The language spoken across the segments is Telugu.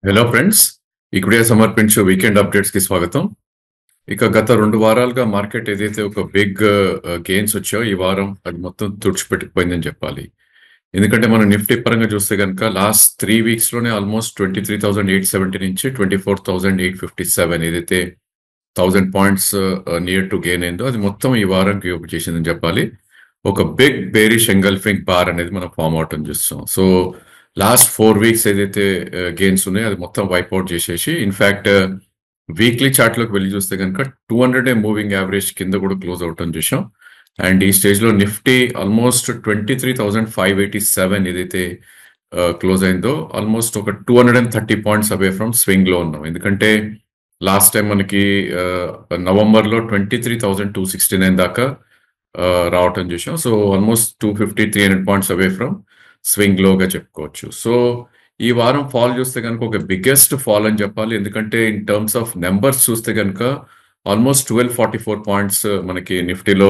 హలో ఫ్రెండ్స్, ఇక్కడే సమర్పించే వీకెండ్ అప్డేట్స్ కి స్వాగతం. ఇక గత 2 వారాలుగా మార్కెట్ ఏదైతే ఒక బిగ్ గెయిన్స్ వచ్చాయో ఈ వారం అది మొత్తం తుడిచిపెట్టుకుపోయిందని చెప్పాలి. ఎందుకంటే మనం నిఫ్టీ పరంగా చూస్తే కనుక లాస్ట్ 3 వీక్స్ లోనే ఆల్మోస్ట్ 23,870 నుంచి 24,857 ఏదైతే 1000 పాయింట్స్ నియర్ టు గెయిన్ అయిందో అది మొత్తం ఈ వారం గివ్ చేసిందని చెప్పాలి. ఒక బిగ్ బేరిష్ ఎంగల్ఫింగ్ బార్ అనేది మనం ఫామ్ అవటం చూస్తాం. సో లాస్ట్ 4 వీక్స్ ఏదైతే గెయిన్స్ ఉన్నాయో అది మొత్తం వైప్ అవుట్ చేసేసి ఇన్ఫాక్ట్ వీక్లీ చార్ట్ లోకి వెళ్ళి చూస్తే కనుక 200 మూవింగ్ యావరేజ్ కింద కూడా క్లోజ్ అవటం చూసాం. అండ్ ఈ స్టేజ్ లో నిఫ్టీ ఆల్మోస్ట్ 23,587 ఏదైతే క్లోజ్ అయిందో ఆల్మోస్ట్ ఒక 230 పాయింట్స్ అవే ఫ్రమ్ స్వింగ్ లో ఉన్నాం. ఎందుకంటే లాస్ట్ టైం మనకి నవంబర్ లో 23,269 దాకా రావటం చూసాం. So almost 250-300 points away from swing లోగా చెప్పుకోవచ్చు. సో ఈ వారం ఫాల్ చూస్తే కనుక ఒక బిగ్గెస్ట్ ఫాల్ అని చెప్పాలి. ఎందుకంటే ఇన్ టర్మ్స్ ఆఫ్ నెంబర్స్ చూస్తే కనుక ఆల్మోస్ట్ 1244 పాయింట్స్ మనకి నిఫ్టీలో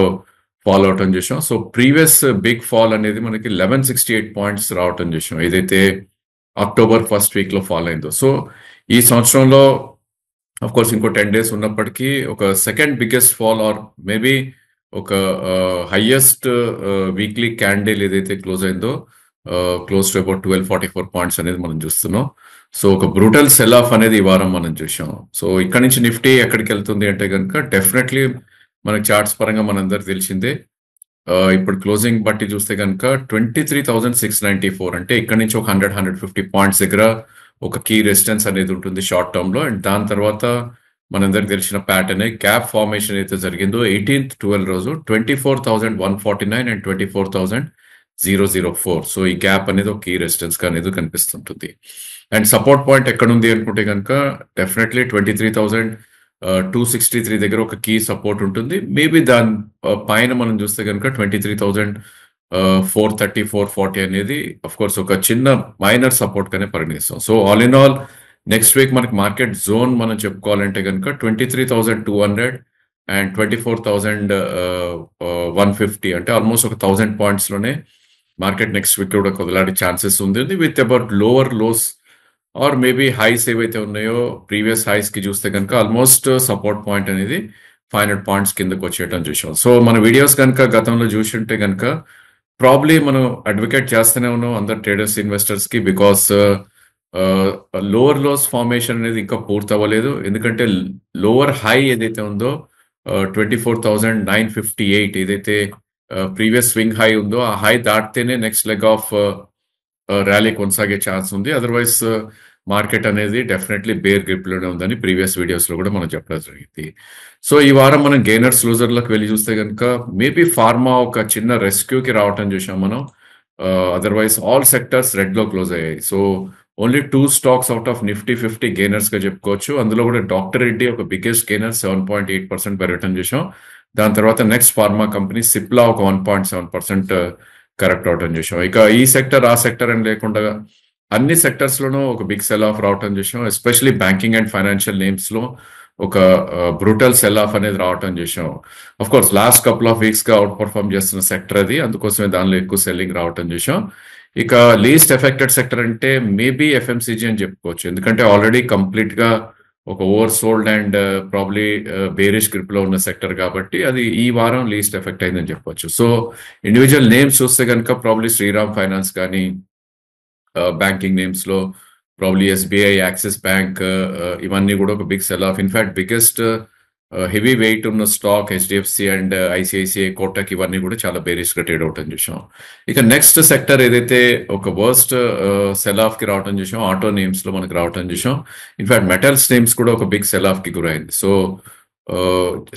ఫాల్ అవటం చూసాం. సో ప్రీవియస్ బిగ్ ఫాల్ అనేది మనకి 1168 పాయింట్స్ రావటం చూసాం, ఏదైతే అక్టోబర్ ఫస్ట్ వీక్ లో ఫాల్ అయిందో. సో ఈ సంవత్సరంలో అఫ్ కోర్స్ ఇంకో 10 days ఉన్నప్పటికీ ఒక second biggest fall or maybe ఒక హైయెస్ట్ వీక్లీ క్యాండిల్ ఏదైతే క్లోజ్ అయిందో క్లోజ్ టు అబౌట్ 1244 పాయింట్స్ అనేది మనం చూస్తున్నాం. సో ఒక బ్రూటల్ సెల్ ఆఫ్ అనేది ఈ వారం మనం చూసాం. సో ఇక్కడ నుంచి నిఫ్టీ ఎక్కడికి వెళ్తుంది అంటే కనుక డెఫినెట్లీ మనకి చార్ట్స్ పరంగా మనందరికి తెలిసిందే. ఇప్పుడు క్లోజింగ్ బట్టి చూస్తే కనుక 23,694 అంటే ఇక్కడ నుంచి ఒక 100-150 పాయింట్స్ దగ్గర ఒక కీ రెసిస్టెన్స్ అనేది ఉంటుంది షార్ట్ టర్మ్ లో. అండ్ దాని తర్వాత మనందరికి తెలిసిన ప్యాటర్న్ గ్యాప్ ఫార్మేషన్ అయితే జరిగిందో 18th 12 రోజు 24,149 అండ్ 24,004. సో ఈ గ్యాప్ అనేది ఒక కీ రెసిస్టెన్స్ గా అనేది కనిపిస్తుంటుంది. అండ్ సపోర్ట్ పాయింట్ ఎక్కడ ఉంది అనుకుంటే కనుక డెఫినెట్లీ 23,263 దగ్గర ఒక కీ సపోర్ట్ ఉంటుంది. మేబీ దాని పైన మనం చూస్తే కనుక 23,430-440 అనేది అఫ్ కోర్స్ ఒక చిన్న మైనర్ సపోర్ట్ గానే పరిగణిస్తాం. So all in all next week మనకి మార్కెట్ జోన్ మనం చెప్పుకోవాలంటే కనుక 23,200 అండ్ 24,150 అంటే ఆల్మోస్ట్ ఒక 1000 పాయింట్స్ లోనే మార్కెట్ నెక్స్ట్ వీక్ కూడా కొదలాడే ఛాన్సెస్ ఉంది with about lower lows or maybe highs ఏవైతే ఉన్నాయో ప్రీవియస్ హైస్ కి చూస్తే కనుక ఆల్మోస్ట్ సపోర్ట్ పాయింట్ అనేది 500 పాయింట్స్ కిందకు వచ్చేయటం చూసాం. సో మన వీడియోస్ కనుక గతంలో చూసింటే కనుక ప్రాబ్లీ మనం అడ్వకేట్ చేస్తూనే ఉన్నాం అందరు ట్రేడర్స్ ఇన్వెస్టర్స్ కి, బికాస్ లోవర్ లోస్ ఫార్మేషన్ అనేది ఇంకా పూర్తి అవ్వలేదు. ఎందుకంటే లోవర్ హై ఏదైతే ఉందో 24,958 ఏదైతే ప్రీవియస్ స్వింగ్ హై ఉందో ఆ హై దాటితేనే నెక్స్ట్ లెగ్ ఆఫ్ ర్యాలీ కొనసాగే ఛాన్స్ ఉంది. అదర్వైజ్ మార్కెట్ అనేది డెఫినెట్లీ బేర్ గ్రిప్ లోనే ఉందని ప్రీవియస్ వీడియోస్ లో కూడా మనం చెప్పడం జరిగింది. సో ఈ వారం మనం గెయినర్స్ లూజర్లకు వెళ్ళి చూస్తే కనుక మేబీ ఫార్మా ఒక చిన్న రెస్క్యూకి రావటం చూసాం మనం. అదర్వైజ్ ఆల్ సెక్టర్స్ రెడ్ లో క్లోజ్ అయ్యాయి. So only 2 stocks out of Nifty 50 gainers గా చెప్పుకోవచ్చు. అందులో కూడా డాక్టర్ రెడ్డి ఒక బిగ్గెస్ట్ గెయినర్ 7.8% పెరగటం చూసాం. దాని తర్వాత నెక్స్ట్ ఫార్మా కంపెనీ సిప్లా ఒక 1.7% కరెక్ట్ అవటం చూసాం. ఇక ఈ సెక్టర్ ఆ సెక్టర్ అని లేకుండా అన్ని సెక్టర్స్ లోనూ ఒక బిగ్ సెల్ ఆఫ్ రావటం చూసాం. Especially banking and financial names లో ఒక బ్రూటల్ సెల్ ఆఫ్ అనేది రావటం చూసాం. Of course last couple of weeks గా అవుట్ పర్ఫార్మ్ చేస్తున్న సెక్టర్ అది, అందుకోసమే దానిలో ఎక్కువ సెల్లింగ్ రావటం చూసాం. ఇక లీస్ట్ ఎఫెక్టెడ్ సెక్టర్ అంటే మేబీ ఎఫ్ఎంసీజీ అని చెప్పుకోవచ్చు. ఎందుకంటే ఆల్రెడీ కంప్లీట్ గా ఒక over sold and probably bearish grip లో ఉన్న సెక్టర్ కాబట్టి అది ఈ వారం లీస్ట్ ఎఫెక్ట్ అయిందని చెప్పొచ్చు. సో ఇండివిజువల్ నేమ్స్ చూస్తే కనుక ప్రాబ్లీ శ్రీరామ్ ఫైనాన్స్ కానీ బ్యాంకింగ్ నేమ్స్ లో ప్రాబ్లీ ఎస్బీఐ, యాక్సిస్ బ్యాంక్ ఇవన్నీ కూడా ఒక big sell off. In fact biggest heavy weight ఉన్న stock HDFC and ICICI, Kotak ఇవన్నీ కూడా చాలా బేరిష్ గా ట్రేడ్ అవటం చూసాం. ఇక నెక్స్ట్ సెక్టర్ ఏదైతే ఒక వర్స్ట్ సెల్ ఆఫ్ కి రావటం చూసాం ఆటో నేమ్స్ లో మనకి రావటం చూసాం. ఇన్ఫాక్ట్ మెటల్స్ నేమ్స్ కూడా ఒక బిగ్ సెల్ ఆఫ్ కి గురైంది. సో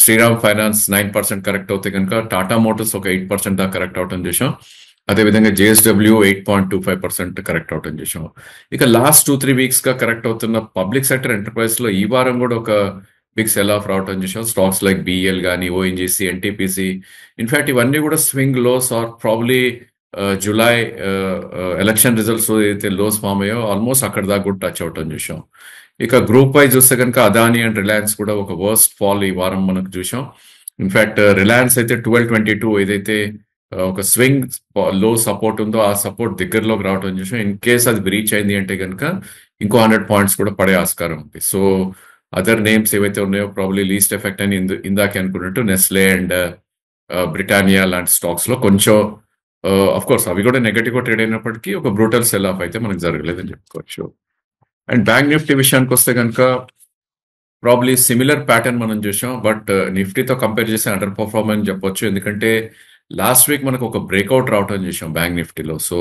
శ్రీరామ్ ఫైనాన్స్ 9% కరెక్ట్ అవుతే కనుక టాటా మోటార్స్ ఒక 8% దాకా కరెక్ట్ అవటం చూసాం. అదేవిధంగా జేఎస్డబ్ల్యూ 8.25% కరెక్ట్ అవటం చూసాం. ఇక లాస్ట్ 2-3 వీక్స్ గా కరెక్ట్ అవుతున్న పబ్లిక్ సెక్టర్ ఎంటర్ప్రైజ్ లో ఈ వారం కూడా ఒక బిగ్ సెల్ ఆఫ్ రావటం చూసాం. స్టాక్స్ లైక్ బిఎల్ కానీ, ఓఎన్జీసీ, ఎన్టీపీసీ ఇన్ఫాక్ట్ ఇవన్నీ కూడా swing lows or probably July election results ఏదైతే లోస్ ఫామ్ అయ్యో ఆల్మోస్ట్ అక్కడ దాకా కూడా టచ్ అవటం చూసాం. ఇక గ్రూప్ వైజ్ చూస్తే కనుక అదానీ అండ్ రిలయన్స్ కూడా ఒక వర్స్ట్ ఫాల్ ఈ వారం మనకు చూసాం. ఇన్ఫాక్ట్ రిలయన్స్ అయితే 1222 ఏదైతే ఒక స్వింగ్ లో సపోర్ట్ ఉందో ఆ సపోర్ట్ దగ్గరలోకి రావడం చూసాం. ఇన్ కేస్ అది బ్రీచ్ అయింది అంటే కనుక ఇంకో 100 పాయింట్స్ కూడా పడే ఆస్కారం ఉంది. సో అదర్ నేమ్స్ ఏవైతే ఉన్నాయో ప్రాబ్లీ లీస్ట్ ఎఫెక్ట్ అని ఇందాకే అనుకున్నట్టు నెస్లే అండ్ బ్రిటానియా లాంటి స్టాక్స్ లో కొంచెం అఫ్ కోర్స్ అవి కూడా నెగటివ్ గా ట్రేడ్ అయినప్పటికీ ఒక బ్రూటల్ సెల్ ఆఫ్ అయితే మనకు జరగలేదని చెప్పుకోవచ్చు. అండ్ బ్యాంక్ నిఫ్టీ విషయానికి వస్తే కనుక ప్రాబ్లీ సిమిలర్ ప్యాటర్న్ మనం చూసాం. బట్ నిఫ్టీతో కంపేర్ చేసి అండర్ పర్ఫార్మ్ అని చెప్పొచ్చు. ఎందుకంటే లాస్ట్ వీక్ మనకు ఒక బ్రేక్అవుట్ రావటం చూసాం బ్యాంక్ నిఫ్టీలో. సో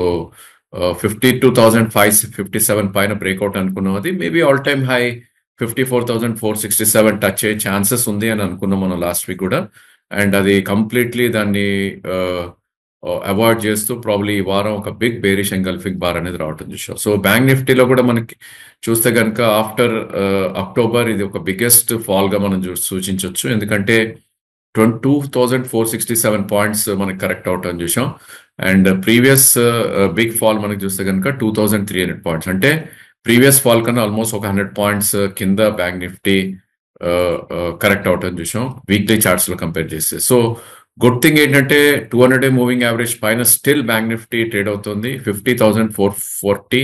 52,557 పైన బ్రేక్అవుట్ అనుకున్నాం. అది maybe all time high 54,467 touch అయ్యే ఛాన్సెస్ ఉంది అని అనుకున్నాం మనం లాస్ట్ వీక్ కూడా. అండ్ అది కంప్లీట్లీ దాన్ని అవాయిడ్ చేస్తూ ప్రాబ్లీ ఈ వారం ఒక బిగ్ బేరిష్ ఎంగల్ఫింగ్ బార్ అనేది రావటం చూసాం. సో బ్యాంక్ నిఫ్టీలో కూడా మనకి చూస్తే కనుక ఆఫ్టర్ అక్టోబర్ ఇది ఒక బిగ్గెస్ట్ ఫాల్ గా మనం సూచించవచ్చు. ఎందుకంటే 22,467 పాయింట్స్ మనకి కరెక్ట్ అవటం చూసాం. అండ్ ప్రీవియస్ బిగ్ ఫాల్ మనకి చూస్తే కనుక 2,300 పాయింట్స్. అంటే ప్రీవియస్ ఫాల్ కన్నా ఆల్మోస్ట్ ఒక 100 పాయింట్స్ కింద బ్యాంక్ నిఫ్టీ కరెక్ట్ అవటం చూసాం వీక్లీ చార్ట్స్ లో కంపేర్ చేస్తే. సో గుడ్ థింగ్ ఏంటంటే 200 మూవింగ్ యావరేజ్ పైన స్టిల్ బ్యాంక్ నిఫ్టీ ట్రేడ్ అవుతుంది. 50,440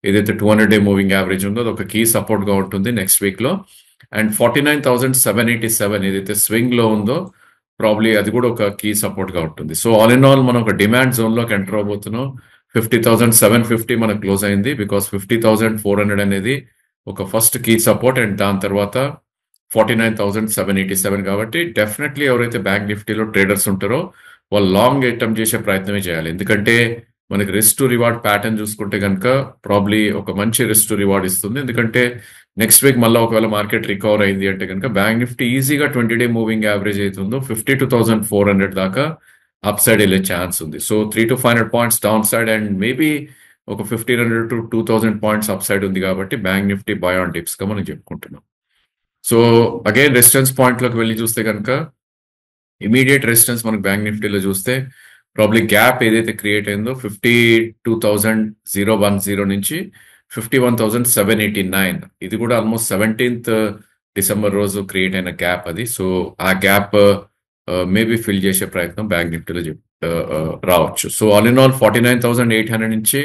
ఏదైతే 200 మూవింగ్ యావరేజ్ ఉందో అది ఒక కీ సపోర్ట్ గా ఉంటుంది నెక్స్ట్ వీక్ లో. అండ్ 49,787 ఏదైతే స్వింగ్ లో ఉందో ప్రాబ్లీ అది కూడా ఒక కీ సపోర్ట్ గా ఉంటుంది. సో ఆల్ ఇన్ ఆల్ మనం ఒక డిమాండ్ జోన్ లోకి ఎంటర్ అవబోతున్నాం. 50,750 మనకు క్లోజ్ అయింది. బికాస్ 50,400 అనేది ఒక ఫస్ట్ కీ సపోర్ట్ అండ్ దాని తర్వాత 49,787 కాబట్టి డెఫినెట్లీ ఎవరైతే బ్యాంక్ నిఫ్టీలో ట్రేడర్స్ ఉంటారో వాళ్ళు లాంగ్ అటెంప్ట్ చేసే ప్రయత్నమే చేయాలి. ఎందుకంటే మనకి రిస్క్ టు రివార్డ్ ప్యాటర్న్ చూసుకుంటే కనుక ప్రాబ్లీ ఒక మంచి రిస్క్ టు రివార్డ్ ఇస్తుంది. ఎందుకంటే నెక్స్ట్ వీక్ మళ్ళీ ఒకవేళ మార్కెట్ రికవర్ అయింది అంటే కనుక బ్యాంక్ నిఫ్టీ ఈజీగా 20 మూవింగ్ యావరేజ్ అవుతుందో 52,400 దాకా అప్ సైడ్ వెళ్ళే ఛాన్స్ ఉంది. So 300 to 500 points down side and maybe ఒక 1,500 to 2,000 పాయింట్స్ అప్ సైడ్ ఉంది కాబట్టి bank Nifty by on dips గా మనం చెప్పుకుంటున్నాం. సో అగైన్ రెసిస్టెన్స్ పాయింట్ లోకి వెళ్ళి చూస్తే కనుక ఇమీడియట్ రెసిస్టెన్స్ మనకు బ్యాంక్ నిఫ్టీలో చూస్తే ప్రాబ్లీ గ్యాప్ ఏదైతే క్రియేట్ అయిందో 52,010 నుంచి 51,789 ఇది కూడా ఆల్మోస్ట్ 17th డిసెంబర్ రోజు క్రియేట్ అయిన గ్యాప్ అది. సో ఆ గ్యాప్ మేబీ ఫిల్ చేసే ప్రయత్నం బ్యాంక్ నిఫ్టీలో రావచ్చు. సో ఆల్ ఇన్ ఆల్ 49,800 నుంచి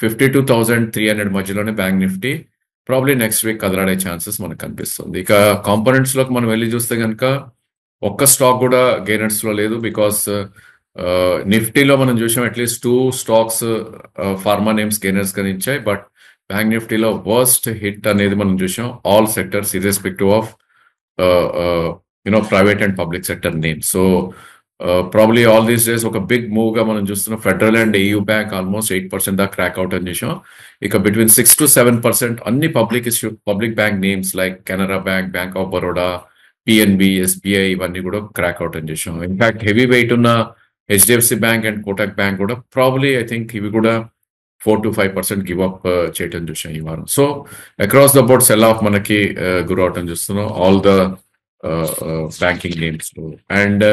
52,300 మధ్యలోనే bank Nifty probably next week కదలాడే ఛాన్సెస్ మనకు కనిపిస్తుంది. ఇక కాంపోనెంట్స్ లోకి మనం వెళ్ళి చూస్తే కనుక ఒక్క స్టాక్ కూడా గెయినర్స్ లో లేదు. బికాస్ నిఫ్టీలో మనం చూసాం at least 2 stocks pharma names gainers గా ఇచ్చాయి. బట్ బ్యాంక్ నిఫ్టీలో వర్స్ట్ హిట్ అనేది మనం చూసాం all sectors irrespective of private and public sector names. So probably all these days ఒక బిగ్ మూవ్ గా మనం చూస్తున్నాం. Federal and AU bank almost 8% దాకా క్రాక్ అవుట్ అని చూసాం. ఇక బిట్వీన్ 6 to 7% అన్ని public bank names like Canara bank, bank of Baroda, PNB, SBI ఇవన్నీ కూడా క్రాక్ అవుట్ అని చూసాం. ఇన్ఫాక్ట్ హెవీ వెయిట్ ఉన్న HDFC bank and Kotak bank కూడా ప్రాబ్లీ ఐ థింక్ ఇవి కూడా 4 to 5% గివ్ అప్ చేయటం చూసాం ఈ వారం. So across the board cell of మనకి గురవటం చూస్తున్నాం ఆల్ ద బ్యాంకింగ్ నేమ్స్ లో. అండ్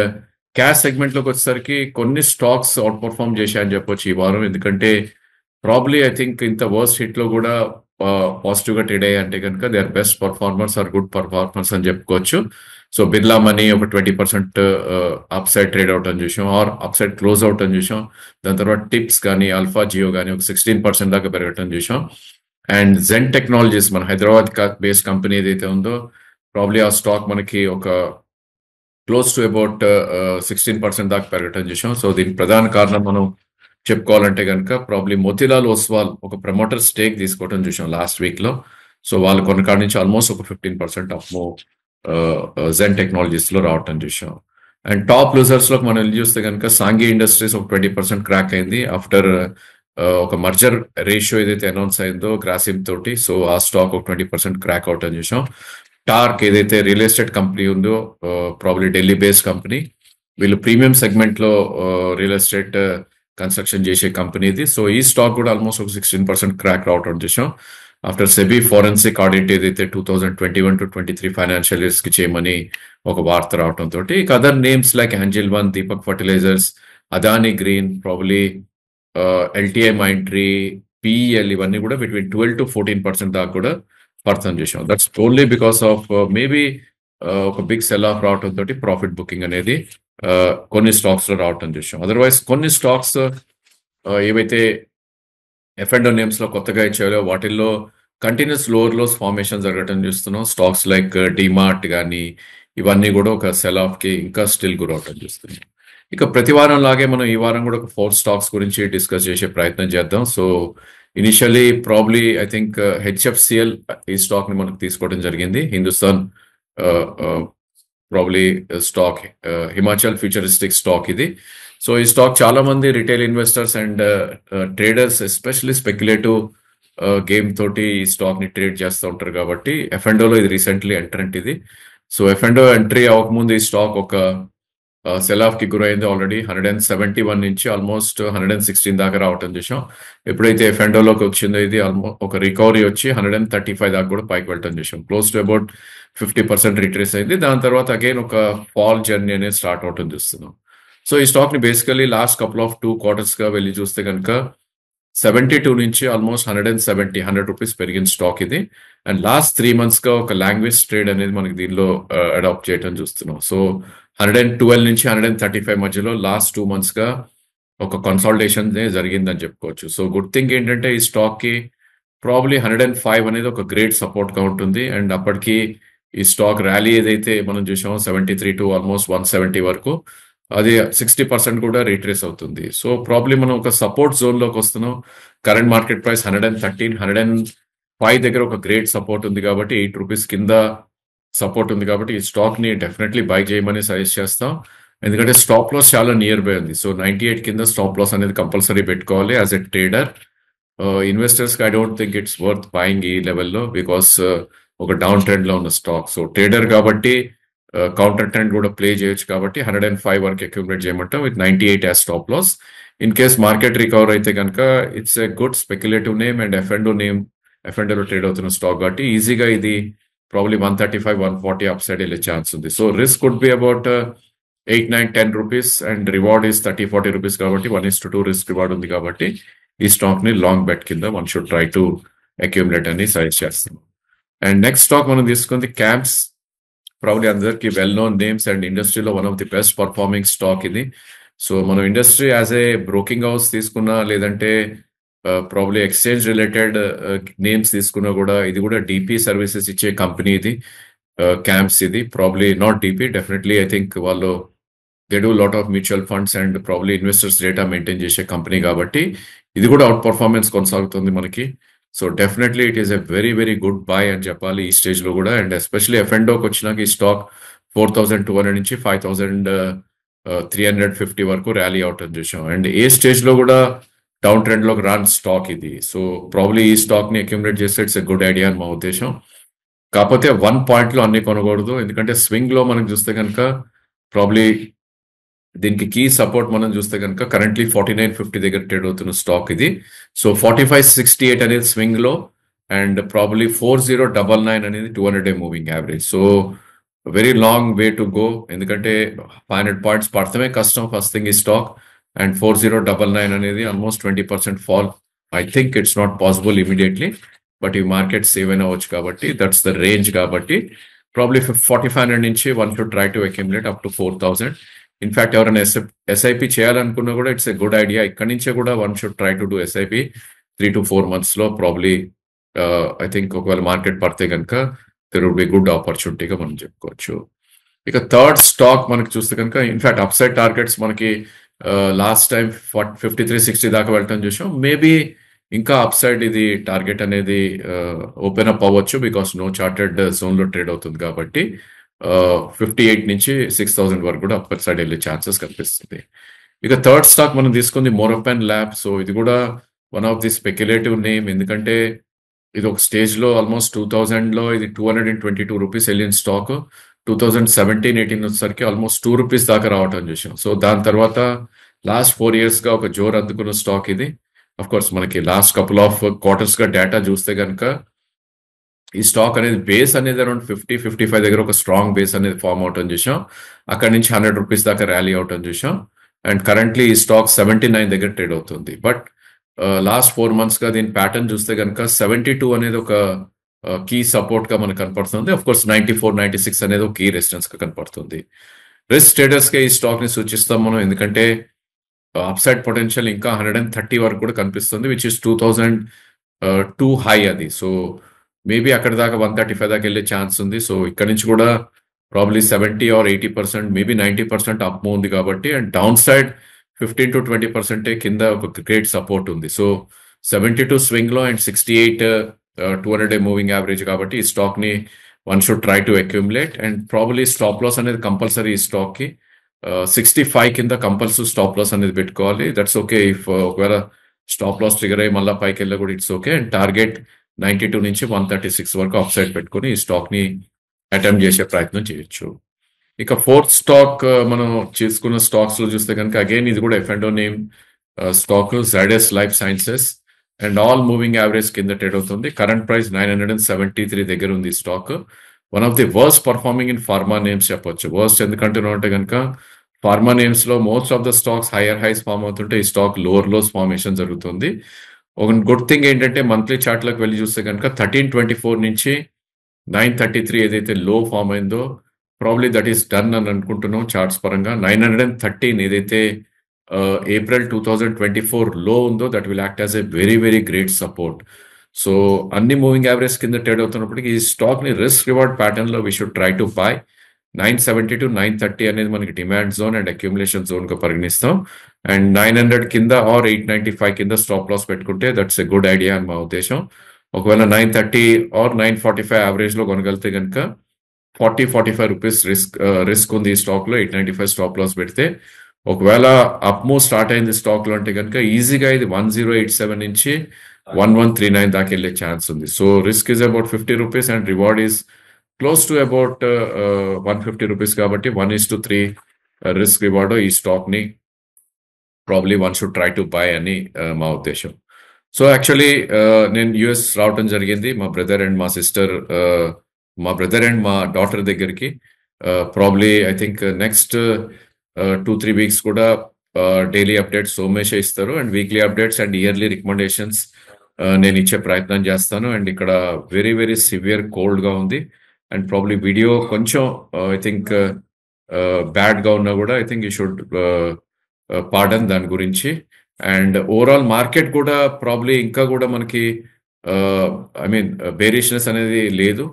క్యాష్ సెగ్మెంట్ లోకి వచ్చేసరికి కొన్ని స్టాక్స్ అవుట్ పర్ఫార్మ్ చేశాయని చెప్పొచ్చు ఈ వారం. ఎందుకంటే ప్రాబ్లీ ఐ థింక్ ఇంత వర్స్ట్ హిట్ లో కూడా పాజిటివ్ గా ట్రేడ్ అయ్యాయి అంటే కనుక they are best performers or good performers అని చెప్పుకోవచ్చు. సో బిర్లా మనీ ఒక 20% అప్ సైడ్ ట్రేడ్ అవుట్ అని చూసాం or up side close out అని చూసాం. దాని తర్వాత టిప్స్ కానీ అల్ఫా జియో కానీ ఒక 16% దాకా పెరగటం చూసాం. అండ్ జెన్ టెక్నాలజీస్ మన హైదరాబాద్ బేస్డ్ కంపెనీ ఏదైతే ఉందో ప్రాబ్లీ ఆ స్టాక్ మనకి ఒక క్లోజ్ టు అబౌట్ 16% దాకా పెరగటం చూసాం. సో దీనికి ప్రధాన కారణం మనం చెప్పుకోవాలంటే కనుక ప్రాబ్లీ మోతీలాల్ ఓస్వాల్ ఒక ప్రమోటర్ స్టేక్ తీసుకోవడం చూసాం లాస్ట్ వీక్ లో. సో వాళ్ళు కొన్ని కాడ నుంచి ఆల్మోస్ట్ ఒక 15% ఆఫ్ జెన్ టెక్నాలజీస్ లో రావటం చూసాం. అండ్ టాప్ లూజర్స్ లో మనం వెళ్ళి చూస్తే కనుక సాంఘీ ఇండస్ట్రీస్ ఒక 20% క్రాక్ అయింది ఆఫ్టర్ ఒక మర్జర్ రేషియో ఏదైతే అనౌన్స్ అయిందో గ్రాసిమ్ తోటి. సో ఆ స్టాక్ ఒక 20% క్రాక్ అవుట్ అని చూసాం. టార్క్ ఏదైతే రియల్ ఎస్టేట్ కంపెనీ ఉందో ప్రాబ్లీ ఢిల్లీ బేస్డ్ కంపెనీ, వీళ్ళు ప్రీమియం సెగ్మెంట్ లో రియల్ ఎస్టేట్ కన్స్ట్రక్షన్ చేసే కంపెనీ ఇది. సో ఈ స్టాక్ కూడా ఆల్మోస్ట్ ఒక 16% క్రాక్ రావటం చూసాం ఆఫ్టర్ సెబీ ఫోరెన్సిక్ ఆడిట్ ఏదైతే 2021 to 23 ఫైనాన్షియల్ ఇయర్స్ కి చేయమని ఒక వార్త రావటం తోటి. ఇక other names like Angel One, Deepak fertilisers, Adani green, probably LTI Mindtree, PEL ఇవన్నీ కూడా బిట్వీన్ 12 to 14% దాకా కూడా పర్సన్ చేసాం. That's only because of maybe ఒక బిగ్ సెల్ ఆఫ్ రావటం తోటి ప్రాఫిట్ బుకింగ్ అనేది కొన్ని స్టాక్స్ లో రావటం చూసాం. అదర్వైజ్ కొన్ని స్టాక్స్ ఏవైతే ఎఫ్ అండ్ నేమ్స్ లో కొత్తగా ఇచ్చాయో వాటిల్లో కంటిన్యూస్ లోవర్ లోస్ ఫార్మేషన్ జరగటం చూస్తున్నాం. స్టాక్స్ లైక్ డీమార్ట్ గానీ, ఇవన్నీ గూడా ఒక సెల్ ఆఫ్‌కి ఇంకా స్టిల్ గురవటం చూస్తున్నాం. ఇక ప్రతి వారం లాగే మనం ఈ వారం గూడా ఒక 4 స్టాక్స్ గురించి డిస్కస్ చేసే ప్రయత్నం చేద్దాం. So, initially probably I think HFCL ఈ స్టాక్‌ని మనకు తీసుకోవడం జరిగింది. Hindustan probably stock Himachal futuristic stock ఇది. సో, ఈ స్టాక్ చాలా మంది retail investors and traders especially speculative game తోటి ఈ స్టాక్ ని ట్రేడ్ చేస్తూ ఉంటారు కాబట్టి ఎఫ్ఎండోలో ఇది రీసెంట్లీ ఎంట్రెంట్ ఇది. సో ఎఫ్ఎండో ఎంట్రీ అవ్వకముందు ఈ స్టాక్ ఒక సెల్ ఆఫ్ కి గురైంది. ఆల్రెడీ 171 నుంచి ఆల్మోస్ట్ 116 దాకా రావటం చూసాం. ఎప్పుడైతే ఎఫ్ఎండోలోకి వచ్చిందో ఇది ఒక రికవరీ వచ్చి 135 దాకా కూడా పైకి వెళ్ళటం చూసాం. క్లోజ్ టు అబౌట్ 50% రిట్రేస్ అయింది. దాని తర్వాత అగైన్ ఒక ఫాల్ జర్నీ అనేది స్టార్ట్ అవటం చూస్తున్నాం. సో ఈ స్టాక్ ని basically last couple of 2 quarters గా వెళ్ళి చూస్తే కనుక 72 నుంచి ఆల్మోస్ట్ 100 రూపీస్ పెరిగిన స్టాక్ ఇది. అండ్ లాస్ట్ 3 months గా ఒక లాంగ్వేజ్ ట్రేడ్ అనేది మనకి దీనిలో అడాప్ట్ చేయడం చూస్తున్నాం. సో 112 నుంచి 135 మధ్యలో లాస్ట్ 2 months గా ఒక కన్సాలిడేషన్ జరిగిందని చెప్పుకోవచ్చు. సో గుడ్ థింగ్ ఏంటంటే ఈ స్టాక్ కి ప్రాబ్లీ 105 అనేది ఒక గ్రేట్ సపోర్ట్ గా ఉంటుంది. అండ్ అప్పటికి ఈ స్టాక్ ర్యాలీ ఏదైతే మనం చూసామో 73 టు ఆల్మోస్ట్ 170 వరకు అది 60% కూడా రీట్రేస్ అవుతుంది. సో ప్రాబ్లీ మనం ఒక సపోర్ట్ జోన్ లోకి వస్తున్నాం. కరెంట్ మార్కెట్ ప్రైస్ 113, 105 దగ్గర ఒక గ్రేట్ సపోర్ట్ ఉంది కాబట్టి 8 రూపీస్ కింద సపోర్ట్ ఉంది కాబట్టి ఈ స్టాక్ ని డెఫినెట్లీ బై చేయమని సజెస్ట్ చేస్తాం. ఎందుకంటే స్టాప్ లాస్ చాలా నియర్ బై ఉంది. సో 98 కింద స్టాప్ లాస్ అనేది కంపల్సరీ పెట్టుకోవాలి యాజ్ ఎ ట్రేడర్. ఇన్వెస్టర్స్ కి I don't think it's worth buying ఈ లెవెల్లో బికాస్ ఒక డౌన్ ట్రెండ్ లో ఉన్న స్టాక్. సో ట్రేడర్ కాబట్టి కౌంటర్ ట్రెండ్ కూడా ప్లే చేయొచ్చు కాబట్టి 105 వరకు అక్యుములేట్ చేయమంటాం with 98 as stop loss. In case market recover అయితే కనుక it's a good speculative name and ఎఫ్ఎండోలో ట్రేడ్ అవుతున్న స్టాక్ కాబట్టి ఈజీగా ఇది ప్రాబ్లీ 135, 140 అప్ సైడ్ వెళ్ళే ఛాన్స్ ఉంది. So risk would be about 8, 9, 10 rupees and reward is 30, 40 rupees కాబట్టి 1:2 రిస్క్ రివార్డ్ ఉంది కాబట్టి ఈ స్టాక్ ని లాంగ్ బెట్ కింద one should try to accumulate అని సజెస్ట్ చేస్తాం. అండ్ నెక్స్ట్ స్టాక్ మనం తీసుకుంది క్యాంప్స్. ప్రాబ్లీ అందరికి వెల్ నోన్ నేమ్స్ అండ్ ఇండస్ట్రీలో one of the best performing stock ఇది. సో మనం industry as a broking house తీసుకున్నా లేదంటే ప్రాబ్లీ ఎక్స్చేంజ్ రిలేటెడ్ నేమ్స్ తీసుకున్నా కూడా ఇది కూడా డిపి సర్వీసెస్ ఇచ్చే కంపెనీ ఇది. క్యాంప్స్ ఇది probably not DP, definitely I think వాళ్ళు they do lot of mutual funds and probably investors data maintain చేసే కంపెనీ కాబట్టి ఇది కూడా అవుట్ పర్ఫార్మెన్స్ కొనసాగుతుంది మనకి. So definitely it is a very very good buy అని చెప్పాలి ఈ స్టేజ్ లో కూడా. అండ్ ఎస్పెషల్లీ ఎఫ్ఎండోకి వచ్చినాక ఈ స్టాక్ 4,200 నుంచి 5,350 వరకు ర్యాలీ అవటం చూసాం. అండ్ ఏ స్టేజ్ లో కూడా డౌన్ ట్రెండ్ లోకి రాని స్టాక్ ఇది. సో ప్రాబ్లీ ఈ స్టాక్ ని అక్యుములేట్ చేస్తే ఇట్స్ ఎ గుడ్ ఐడియా అని మా ఉద్దేశం. కాకపోతే 1 point లో అన్ని కొనకూడదు. ఎందుకంటే స్వింగ్ లో మనం చూస్తే కనుక ప్రాబ్లీ దీనికి కీ సపోర్ట్ మనం చూస్తే కనుక కరెంట్లీ 49.50 దగ్గర ట్రేడ్ అవుతున్న స్టాక్ ఇది. సో 45.68 అనేది స్వింగ్ లో అండ్ ప్రాబ్లీ 4099 అనేది 200-day moving average. So very long way to go. ఎందుకంటే 500 points పడతమే కష్టం ఫస్ట్ థింగ్ ఈ స్టాక్. అండ్ 4099 అనేది almost 20% fall. I think it's not possible immediately, but ఈ మార్కెట్ సేవ్ అయినా అవ్వచ్చు కాబట్టి దట్స్ ద రేంజ్ కాబట్టి ప్రాబ్లీ 4500 నుంచి one should try to accumulate up to 4000. In fact ఎవరైనా ఎస్ఐపి చేయాలనుకున్నా కూడా ఇట్స్ ఎ గుడ్ ఐడియా. ఇక్కడి నుంచే కూడా one should try to do SIP 3 to 4 months లో ప్రాబ్లీ ఐ థింక్ ఒకవేళ మార్కెట్ పడితే కనుక దెర్ వుడ్ బి గుడ్ ఆపర్చునిటీగా మనం చెప్పుకోవచ్చు. ఇక థర్డ్ స్టాక్ మనకి చూస్తే కనుక ఇన్ఫాక్ట్ అప్ సైడ్ టార్గెట్స్ మనకి లాస్ట్ టైం 5360 దాకా వెళ్ళటం చూసాం. మేబీ ఇంకా అప్ సైడ్ ఇది టార్గెట్ అనేది ఓపెన్ అప్ అవ్వచ్చు బికాస్ నో చార్టెడ్ జోన్ లో ట్రేడ్ అవుతుంది కాబట్టి 58 నుంచి 6000 వరకు కూడా అప్పర్ సైడ్ వెళ్ళే ఛాన్సెస్ కనిపిస్తుంది. ఇక థర్డ్ స్టాక్ మనం తీసుకుంది మోరోపెన్ ల్యాబ్. సో ఇది కూడా one of the speculative name. ఎందుకంటే ఇది ఒక స్టేజ్ లో ఆల్మోస్ట్ 2000 లో ఇది 222 రూపీస్ వెళ్ళిన స్టాక్ 2017-18 వచ్చేసరికి ఆల్మోస్ట్ 2 రూపీస్ దాకా రావటం చూసాం. సో దాని తర్వాత లాస్ట్ 4 years గా ఒక జోరు అందుకున్న స్టాక్ ఇది. అఫ్ కోర్స్ మనకి లాస్ట్ కపుల్ ఆఫ్ క్వార్టర్స్ గా డేటా చూస్తే కనుక ఈ స్టాక్ అనేది బేస్ అనేది అరౌండ్ 50-55 దగ్గర ఒక స్ట్రాంగ్ బేస్ అనేది ఫామ్ అవటం చూసాం. అక్కడి నుంచి 100 రూపీస్ దాకా ర్యాలీ అవటం చూసాం. అండ్ కరెంట్లీ ఈ స్టాక్ 79 దగ్గర ట్రేడ్ అవుతుంది. బట్ లాస్ట్ 4 months గా దీని ప్యాటర్న్ చూస్తే కనుక 72 అనేది ఒక కీ సపోర్ట్ గా మనకు కనపడుతుంది. అఫ్ కోర్స్ 94, 96 అనేది ఒక కీ రెసిస్టెన్స్ గా కనపడుతుంది. రిస్క్ ట్రేడర్స్ గా ఈ స్టాక్ ని సూచిస్తాం మనం. ఎందుకంటే అప్సైడ్ పొటెన్షియల్ ఇంకా 130 వరకు కూడా కనిపిస్తుంది విచ్ ఇస్ 2002 హై అది. సో మేబీ అక్కడి దాకా 135 దాకా వెళ్ళే ఛాన్స్ ఉంది. సో ఇక్కడ నుంచి కూడా ప్రాబ్లీ 70 ఆర్ 80%, మేబీ 90% అప్ ఉంది కాబట్టి, అండ్ డౌన్ సైడ్ 15-20% కింద ఒక గ్రేట్ సపోర్ట్ ఉంది. సో 72 స్వింగ్ లో అండ్ 68 200 డే మూవింగ్ యావరేజ్ కాబట్టి ఈ స్టాక్ ని one should try to accumulate, and probably stop loss అనేది కంపల్సరీ ఈ స్టాక్ కి 65 కింద కంపల్సరీ స్టాప్ లాస్ అనేది పెట్టుకోవాలి. That's okay. ఇఫ్ ఒకవేళ స్టాప్ లాస్ ట్రిగర్ అయ్యి మళ్ళీ పైకి వెళ్ళా కూడా ఇట్స్ ఓకే. అండ్ టార్గెట్ 92 నుంచి 136 వరకు ఆఫ్ సైడ్ పెట్టుకుని ఈ స్టాక్ ని అటెంప్ట్ చేసే ప్రయత్నం చేయొచ్చు. ఇక ఫోర్త్ స్టాక్ మనం చేసుకున్న స్టాక్స్ లో చూస్తే కనుక అగైన్ ఇది కూడా F and O name stock, Zydus life sciences, and all moving average కింద ట్రేడ్ అవుతుంది. కరెంట్ ప్రైస్ 973 దగ్గర ఉంది ఈ stock. One of the worst performing in pharma names చెప్పొచ్చు. వర్స్ట్ ఎందుకంటున్నాం అంటే కనుక ఫార్మా నేమ్స్ లో most of the stocks higher highs form అవుతుంటే ఈ స్టాక్ లోవర్ లోస్ ఫార్మేషన్ జరుగుతుంది. ఒక గుడ్ థింగ్ ఏంటంటే మంత్లీ చార్ట్లకు వెళ్ళి చూస్తే కనుక 1324 నుంచి 933 ఏదైతే లో ఫామ్ అయిందో ప్రాబ్లీ దట్ ఈస్ డన్ అని అనుకుంటున్నాం చార్ట్స్ పరంగా. 913 ఏదైతే ఏప్రిల్ 2024 లో ఉందో that will act as a very very great support. So అన్ని మూవింగ్ యావరేజ్ కింద ట్రేడ్ అవుతున్నప్పటికీ ఈ స్టాక్ ని రిస్క్ రివార్డ్ ప్యాటర్న్ లో we should try to buy. 970 to 930 అనేది మనకి demand zone and accumulation zone గా పరిగణిస్తాం. అండ్ 900 కింద ఆర్ 895 కింద స్టాప్ లాస్ పెట్టుకుంటే దట్స్ ఎ గుడ్ ఐడియా అని మా ఉద్దేశం. ఒకవేళ 930 ఆర్ 945 యావరేజ్ లో కొనగలిగితే కనుక 40-45 రూపీస్ రిస్క్ ఉంది ఈ స్టాక్ లో. 895 స్టాప్ లాస్ పెడితే ఒకవేళ అప్ మూవ్ స్టార్ట్ అయింది స్టాక్ లో అంటే కనుక ఈజీగా ఇది 1087 నుంచి 1139 దాకా వెళ్ళే ఛాన్స్ ఉంది. So risk is about 50 rupees and reward is close to about 150 rupees కాబట్టి 1:3 రిస్క్ రివార్డ్ ఈ స్టాక్ ని probably one should try to buy అని మా ఉద్దేశం. సో యాక్చువల్లీ నేను యుఎస్ రావటం జరిగింది మా బ్రదర్ అండ్ మా సిస్టర్, మా బ్రదర్ అండ్ మా డాటర్ దగ్గరికి. Probably I think next 2-3 weeks కూడా డైలీ అప్డేట్స్ సోమేష్ ఇస్తారు, and weekly updates and yearly recommendations నేను ఇచ్చే ప్రయత్నం చేస్తాను. అండ్ ఇక్కడ వెరీ వెరీ సివియర్ కోల్డ్ గా ఉంది, అండ్ ప్రాబ్లీ వీడియో కొంచెం ఐ థింక్ బ్యాడ్ గా ఉన్నా కూడా I think you should pardon దాని గురించి. అండ్ ఓవరాల్ మార్కెట్ కూడా ప్రాబ్లీ ఇంకా కూడా మనకి ఐ మీన్ బేరిష్నెస్ అనేది లేదు,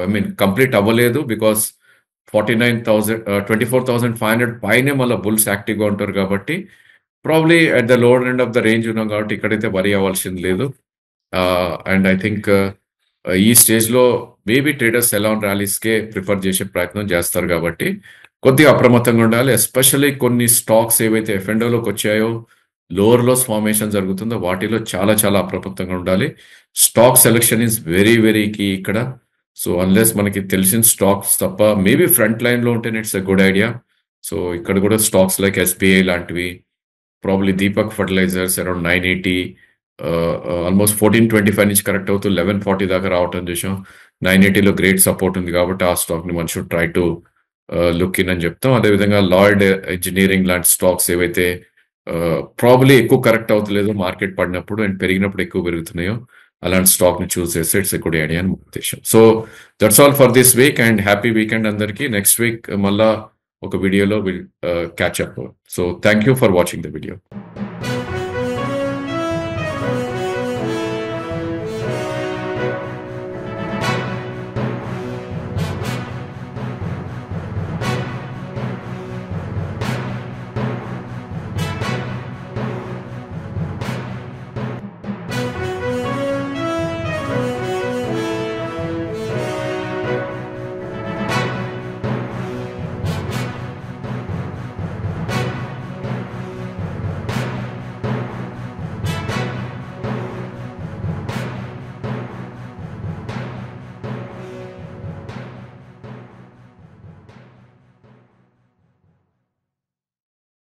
ఐ మీన్ కంప్లీట్ అవ్వలేదు. బికాస్ 24,500 పైనే మళ్ళీ బుల్స్ యాక్టివ్గా ఉంటారు కాబట్టి probably at the lower end of the range ఉన్నాం కాబట్టి ఇక్కడైతే వరి అవ్వాల్సింది లేదు. అండ్ ఐ థింక్ ఈ స్టేజ్ లో మేబీ ట్రేడర్స్ సెలాన్ ర్యాలీస్కే ప్రిఫర్ చేసే ప్రయత్నం చేస్తారు కాబట్టి కొద్దిగా అప్రమత్తంగా ఉండాలి. ఎస్పెషల్లీ కొన్ని స్టాక్స్ ఏవైతే ఎఫ్ఎండోలోకి వచ్చాయో లోవర్ లోస్ ఫార్మేషన్ జరుగుతుందో వాటిలో చాలా చాలా అప్రమత్తంగా ఉండాలి. Stock selection is very very key ఇక్కడ. సో అన్లెస్ మనకి తెలిసిన స్టాక్స్ తప్ప మేబీ ఫ్రంట్ లైన్ లో ఉంటేనే it's a good idea. So ఇక్కడ కూడా స్టాక్స్ లైక్ ఎస్బీఐ లాంటివి, probably Deepak fertilisers around 980, almost 1425 నుంచి కరెక్ట్ అవుతూ 1140 దాకా రావటం చూసాం. 980లో గ్రేట్ సపోర్ట్ ఉంది కాబట్టి ఆ స్టాక్ ని one should try to look in అని చెప్తాం. అదేవిధంగా లాయిడ్ ఇంజనీరింగ్ లాంటి స్టాక్స్ ఏవైతే ప్రాబ్లీ ఎక్కువ కరెక్ట్ అవుతలేదు మార్కెట్ పడినప్పుడు అండ్ పెరిగినప్పుడు ఎక్కువ పెరుగుతున్నాయో అలాంటి స్టాక్ ని చూస్ చేస్తే ఇట్స్ ఎ గుడ్ ఐడియా అని ఉద్దేశం. So that's all for this week and happy weekend అందరికీ. నెక్స్ట్ వీక్ మళ్ళా ఒక వీడియోలో will catch up. So thank you for watching the video.